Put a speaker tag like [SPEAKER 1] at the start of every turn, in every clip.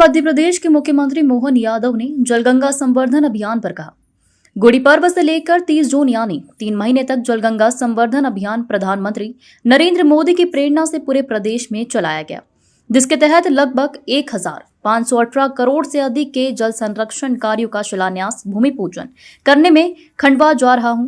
[SPEAKER 1] मध्य प्रदेश के मुख्यमंत्री मोहन यादव ने जलगंगा संवर्धन अभियान पर कहा। गुड़ी पर्व से लेकर 30 जून यानी 3 महीने तक जलगंगा संवर्धन अभियान प्रधानमंत्री नरेंद्र मोदी की प्रेरणा से पूरे प्रदेश में चलाया गया, जिसके तहत लगभग 1518 करोड़ से अधिक के जल संरक्षण कार्यों का शिलान्यास भूमि पूजन करने में खंडवा जा रहा हूं।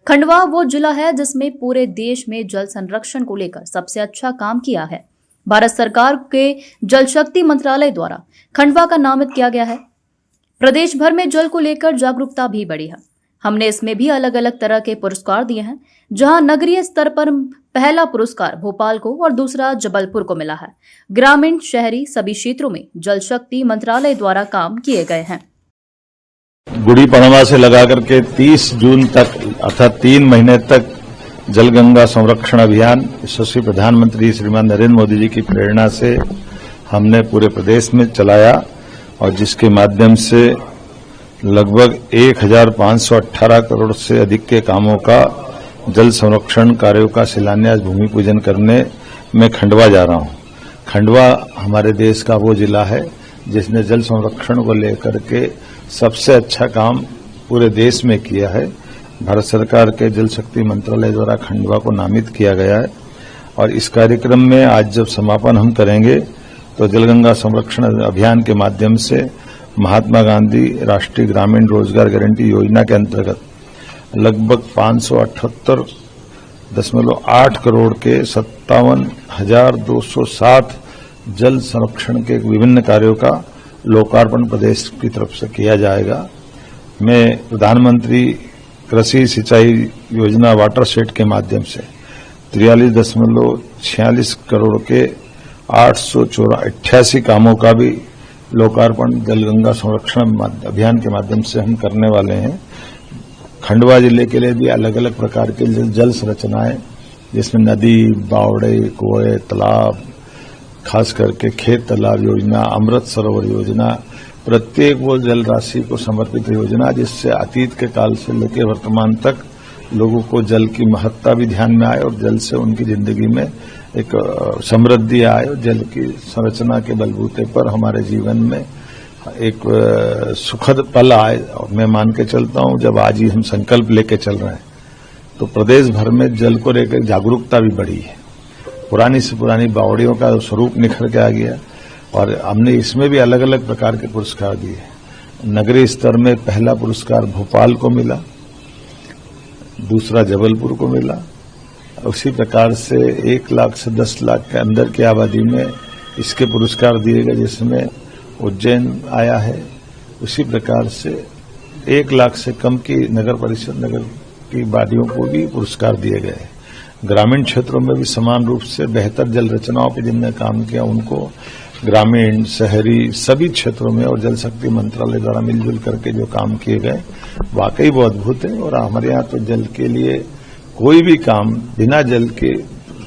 [SPEAKER 1] खंडवा वो जिला है जिसमें पूरे देश में जल संरक्षण को लेकर सबसे अच्छा काम किया है। भारत सरकार के जल शक्ति मंत्रालय द्वारा खंडवा का नामित किया गया है। प्रदेश भर में जल को लेकर जागरूकता भी बढ़ी है। हमने इसमें भी अलग अलग तरह के पुरस्कार दिए हैं, जहां नगरीय स्तर पर पहला पुरस्कार भोपाल को और दूसरा जबलपुर को मिला है। ग्रामीण शहरी सभी क्षेत्रों में जल शक्ति मंत्रालय द्वारा काम किए गए हैं।
[SPEAKER 2] गुड़ी पड़वा से लगाकर के 30 जून तक अर्थात 3 महीने तक जलगंगा संरक्षण अभियान यशस्वी प्रधानमंत्री श्रीमान नरेंद्र मोदी जी की प्रेरणा से हमने पूरे प्रदेश में चलाया और जिसके माध्यम से लगभग 1518 करोड़ से अधिक के कामों का जल संरक्षण कार्यों का शिलान्यास भूमि पूजन करने में खंडवा जा रहा हूं। खंडवा हमारे देश का वो जिला है जिसने जल संरक्षण को लेकर के सबसे अच्छा काम पूरे देश में किया है। भारत सरकार के जल शक्ति मंत्रालय द्वारा खंडवा को नामित किया गया है और इस कार्यक्रम में आज जब समापन हम करेंगे तो जलगंगा संरक्षण अभियान के माध्यम से महात्मा गांधी राष्ट्रीय ग्रामीण रोजगार गारंटी योजना के अंतर्गत लगभग 578.8 करोड़ के 57,207 जल संरक्षण के विभिन्न कार्यों का लोकार्पण प्रदेश की तरफ से किया जाएगा। मैं प्रधानमंत्री कृषि सिंचाई योजना वाटरशेड के माध्यम से 43.46 करोड़ के 888 कामों का भी लोकार्पण जलगंगा संरक्षण अभियान के माध्यम से हम करने वाले हैं। खंडवा जिले के लिए भी अलग अलग प्रकार के जल संरचनाएं जिसमें नदी, बावड़े, कुएं, तालाब, खास करके खेत तालाब योजना, अमृत सरोवर योजना, प्रत्येक वो जल राशि को समर्पित योजना जिससे अतीत के काल से लेकर वर्तमान तक लोगों को जल की महत्ता भी ध्यान में आए और जल से उनकी जिंदगी में एक समृद्धि आए और जल की संरचना के बलबूते पर हमारे जीवन में एक सुखद पल आए। और मैं मान के चलता हूं जब आज ही हम संकल्प लेके चल रहे हैं तो प्रदेश भर में जल को लेकर जागरूकता भी बढ़ी है। पुरानी से पुरानी बावड़ियों का स्वरूप निखर के आ गया और हमने इसमें भी अलग अलग प्रकार के पुरस्कार दिए। नगरीय स्तर में पहला पुरस्कार भोपाल को मिला, दूसरा जबलपुर को मिला। उसी प्रकार से 1 लाख से 10 लाख के अंदर की आबादी में इसके पुरस्कार दिए गए, जिसमें उज्जैन आया है। उसी प्रकार से 1 लाख से कम की नगर परिषद नगर की वादियों को भी पुरस्कार दिए गए। ग्रामीण क्षेत्रों में भी समान रूप से बेहतर जल रचनाओं पर जिनने काम किया उनको ग्रामीण शहरी सभी क्षेत्रों में और जल शक्ति मंत्रालय द्वारा मिलजुल करके जो काम किए गए वाकई वो अद्भुत है। और हमारे यहाँ तो जल के लिए कोई भी काम बिना जल के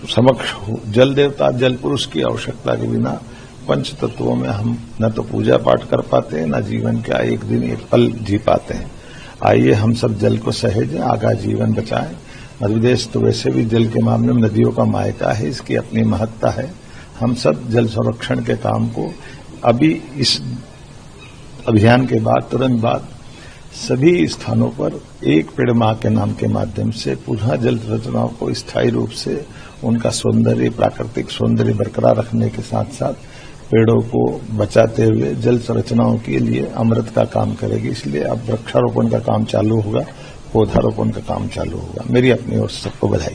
[SPEAKER 2] समक्ष हो, जल देवता जल पुरुष की आवश्यकता के बिना पंच तत्वों में हम न तो पूजा पाठ कर पाते हैं, न जीवन का एक दिन एक पल जी पाते हैं। आइए हम सब जल को सहेजें, आगा जीवन बचाएं। मध्य प्रदेश तो वैसे भी जल के मामले में नदियों का मायका है, इसकी अपनी महत्ता है। हम सब जल संरक्षण के काम को अभी इस अभियान के बाद तुरंत बाद सभी स्थानों पर एक पेड़ मां के नाम के माध्यम से पुनः जल रचनाओं को स्थायी रूप से उनका सौंदर्य, प्राकृतिक सौंदर्य बरकरार रखने के साथ साथ पेड़ों को बचाते हुए जल संरचनाओं के लिए अमृत का काम करेगी। इसलिए अब वृक्षारोपण का काम चालू होगा, पौधारोपण का काम चालू होगा। मेरी अपनी ओर से सबको बधाई।